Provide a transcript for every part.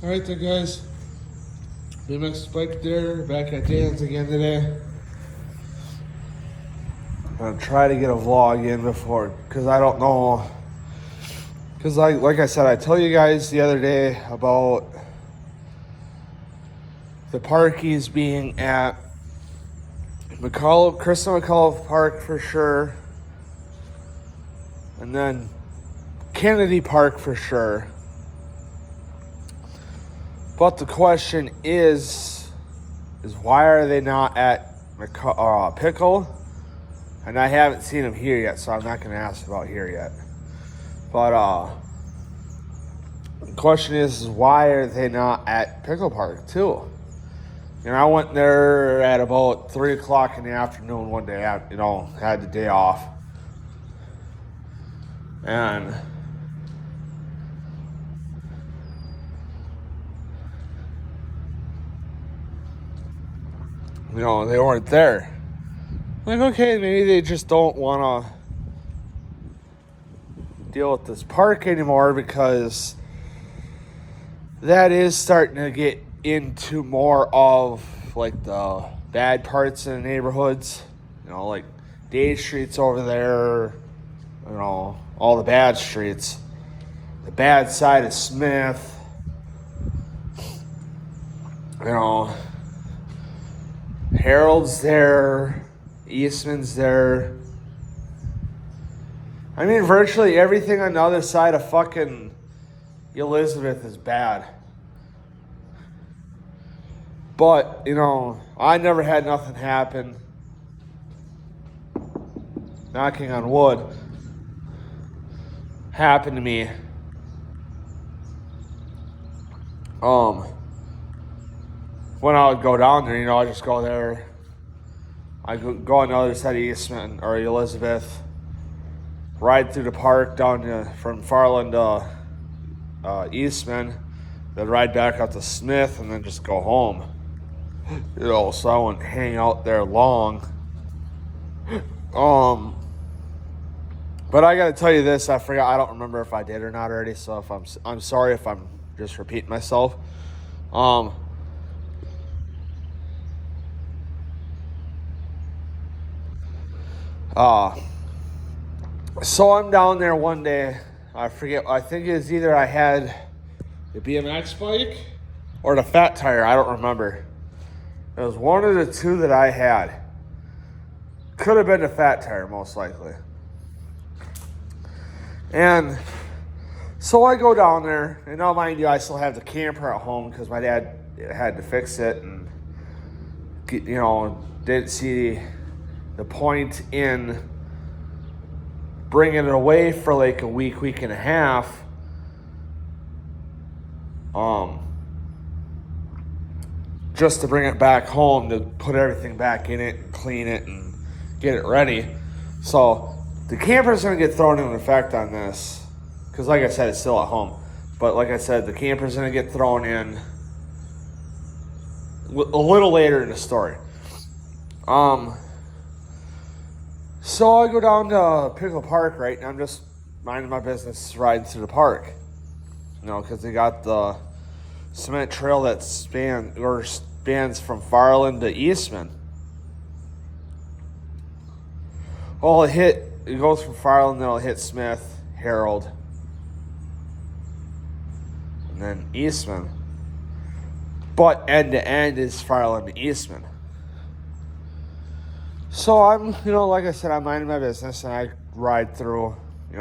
Alright then guys, BMX Spike there, back at Danz again today. I'm gonna try to get a vlog in before, because I don't know, because like I said, I told you guys the other day about the parkies being at Kristen McAuliffe Park for sure, and then Kennedy Park for sure. But the question is why are they not at Pickle? And I haven't seen them here yet, so I'm not going to ask about here yet. But the question is why are they not at Pickle Park too? And I went there at about 3 o'clock in the afternoon one day. I, had the day off, and they weren't there. Like, okay, maybe they just don't want to deal with this park anymore, because that is starting to get into more of like the bad parts in the neighborhoods. Like Day Street's over there, all the bad streets. The bad side of Smith, Harold's there, Eastman's there. I mean, virtually everything on the other side of fucking Elizabeth is bad. But, I never had nothing happen. Knocking on wood. Happen to me. When I would go down there, I just go there. I go on the other side of Eastman or Elizabeth, ride through the park from Farland to Eastman, then ride back up to Smith, and then just go home. So I wouldn't hang out there long. But I gotta tell you this, I forgot. I don't remember if I did or not already. So if I'm sorry if I'm just repeating myself. So I'm down there one day. I forget. I think it's either I had the BMX bike or the fat tire. I don't remember. It was one of the two that I had. Could have been the fat tire, most likely. And so I go down there, and now mind you, I still have the camper at home because my dad had to fix it, and didn't see the point in bringing it away for like a week and a half. Just to bring it back home to put everything back in it and clean it and get it ready. So the camper's going to get thrown into effect on this, because like I said, it's still at home. But like I said, the camper's going to get thrown in a little later in the story. So I go down to Pickle Park, right, and I'm just minding my business, riding through the park. Because they got the cement trail that spans from Farland to Eastman. Well, it goes from Farland, then it'll hit Smith, Harold, and then Eastman. But end to end is Farland to Eastman. So I'm, like I said, I'm minding my business, and I ride through,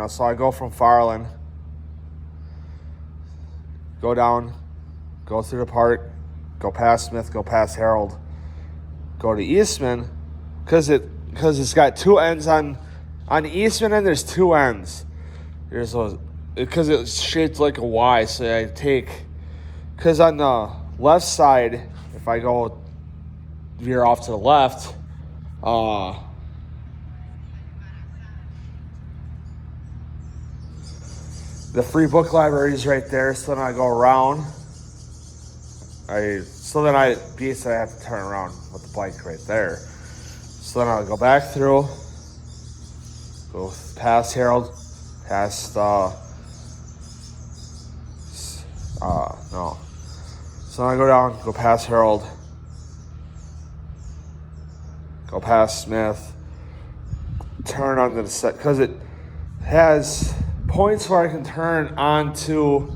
so I go from Farland, go down, go through the park, go past Smith, go past Harold, go to Eastman, because it's got two ends on the Eastman end. There's two ends. There's those, because it's shaped like a Y. So I because on the left side, if I go veer off to the left, the free book library is right there. So then I go around. So then I have to turn around with the bike right there. So then I'll go back through, go past Harold, past So I go down, go past Harold, go past Smith, turn onto the set, because it has points where I can turn onto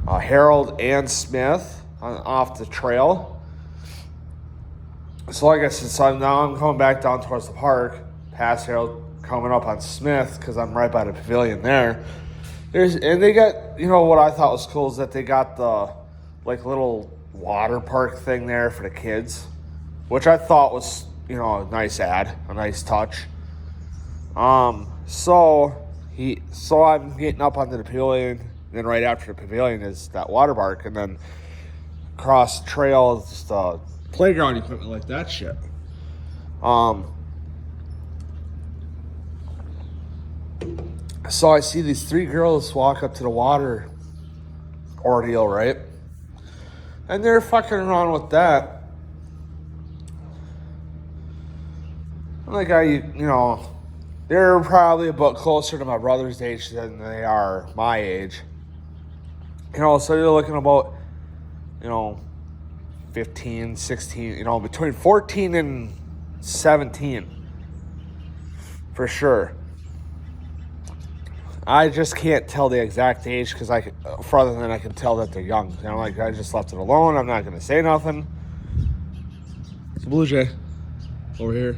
Harold and Smith off the trail. So like I said, so now I'm coming back down towards the park, past Harold, coming up on Smith, because I'm right by the pavilion there. And they got, what I thought was cool is that they got the little water park thing there for the kids, which I thought was, a nice ad, a nice touch. So I'm getting up onto the pavilion, and then right after the pavilion is that water park, and then across the trail is just playground equipment like that shit. So I see these 3 girls walk up to the water ordeal, right? And they're fucking around with that. Like they're probably a bit closer to my brother's age than they are my age. So you're looking about, 15, 16, between 14 and 17. For sure. I just can't tell the exact age because further than I can tell that they're young. I just left it alone. I'm not going to say nothing. It's a blue jay over here.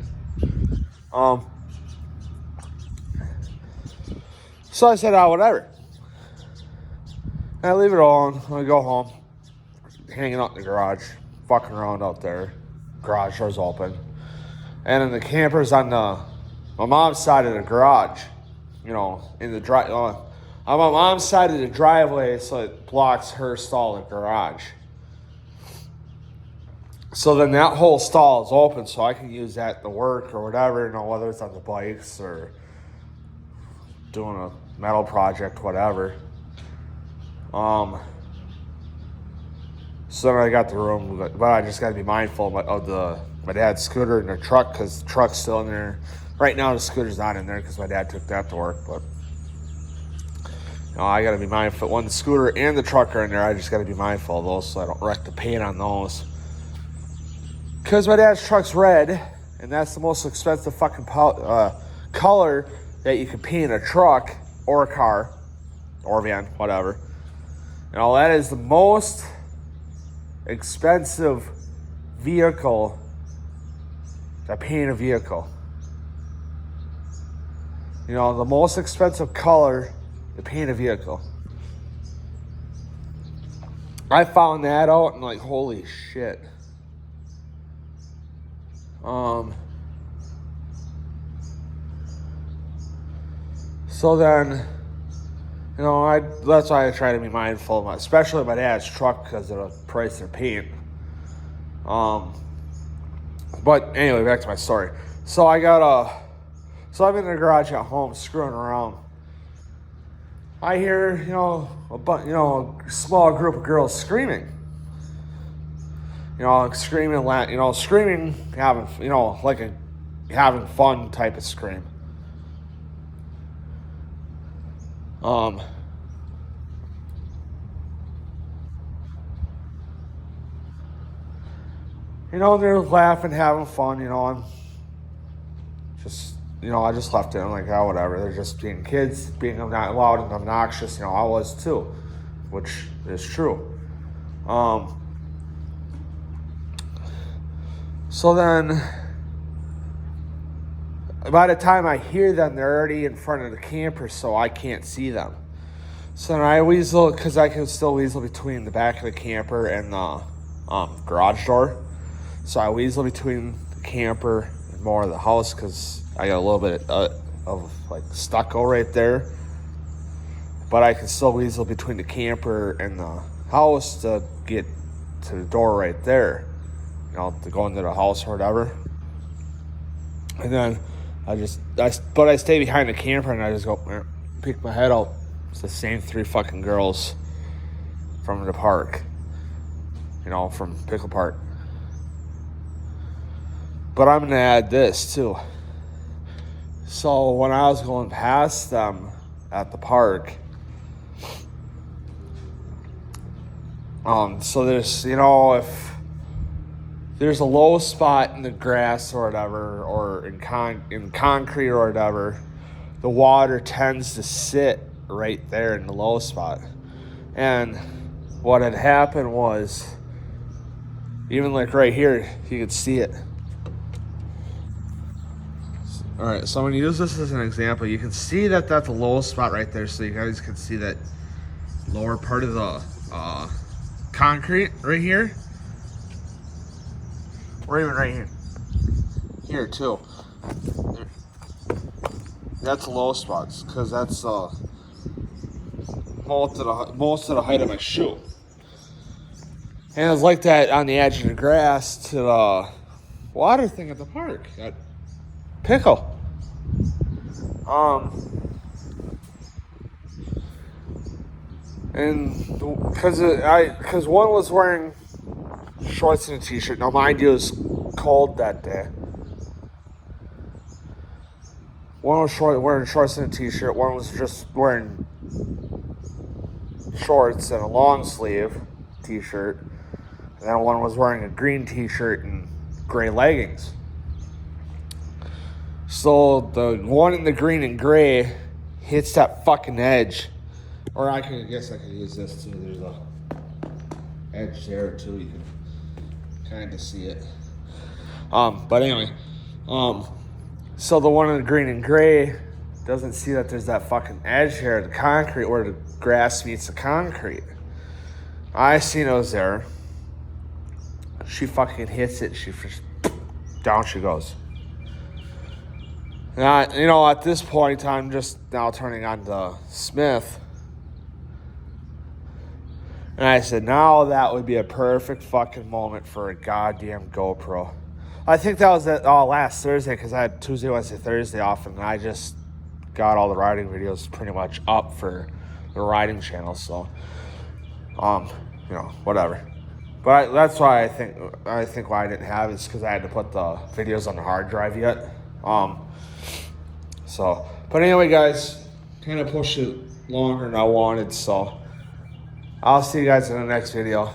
So I said, whatever. And I leave it alone. I go home, hanging out in the garage, fucking around out there. Garage doors open. And then the camper's on my mom's side of the garage. In the drive, on my mom's side of the driveway, so it blocks her stall in the garage. So then that whole stall is open, so I can use that to work or whatever, whether it's on the bikes or doing a metal project, whatever. So then I got the room, but I just got to be mindful of my dad's scooter in the truck, because the truck's still in there. Right now, the scooter's not in there because my dad took that to work, but I got to be mindful. When the scooter and the truck are in there, I just got to be mindful of those so I don't wreck the paint on those. Because my dad's truck's red, and that's the most expensive fucking color that you can paint a truck or a car or a van, whatever. That is the most expensive vehicle to paint a vehicle. The most expensive color to paint a vehicle. I found that out and holy shit. So then, that's why I try to be mindful of especially my dad's truck because of the price of paint. But anyway, back to my story. So I'm in the garage at home screwing around. I hear, a small group of girls screaming. Screaming, having, like a having fun type of scream. They're laughing, having fun, I'm just, I just left it. I'm like, whatever. They're just being kids, being not loud and obnoxious. I was too, which is true. So then, by the time I hear them, they're already in front of the camper, so I can't see them. So then I weasel, because I can still weasel between the back of the camper and the garage door. So I weasel between the camper and more of the house, because I got a little bit of stucco right there. But I can still weasel between the camper and the house to get to the door right there. To go into the house or whatever. And then but I stay behind the camper and I just go, peek my head out. It's the same 3 fucking girls from the park. From Pickle Park. But I'm going to add this too. So when I was going past them at the park, So there's, if there's a low spot in the grass or whatever, or in concrete or whatever, the water tends to sit right there in the low spot. And what had happened was, even like right here, you could see it. All right, so I'm gonna use this as an example. You can see that that's a low spot right there, so you guys can see that lower part of the concrete right here, or even right here too. That's low spots because that's most of the height of my shoe, and it's like that on the edge of the grass to the water thing at the park at Pickle. And because one was wearing shorts and a t-shirt. Now, mind you, it was cold that day. One was wearing shorts and a t-shirt. One was just wearing shorts and a long sleeve t-shirt. And then one was wearing a green t-shirt and gray leggings. So the one in the green and gray hits that fucking edge. Or I guess I could use this too. There's a edge there too. You can kind of see it. But anyway, so the one in the green and gray doesn't see that there's that fucking edge here, the concrete where the grass meets the concrete. I seen it was there. She fucking hits it. Down she goes. And at this point, I'm just now turning on to Smith. And I said, now that would be a perfect fucking moment for a goddamn GoPro. I think that was last Thursday because I had Tuesday, Wednesday, Thursday off, and I just got all the riding videos pretty much up for the riding channel. So, whatever. But that's why I think why I didn't have it is because I had to put the videos on the hard drive yet. But anyway, guys, kind of pushed it longer than I wanted, so I'll see you guys in the next video.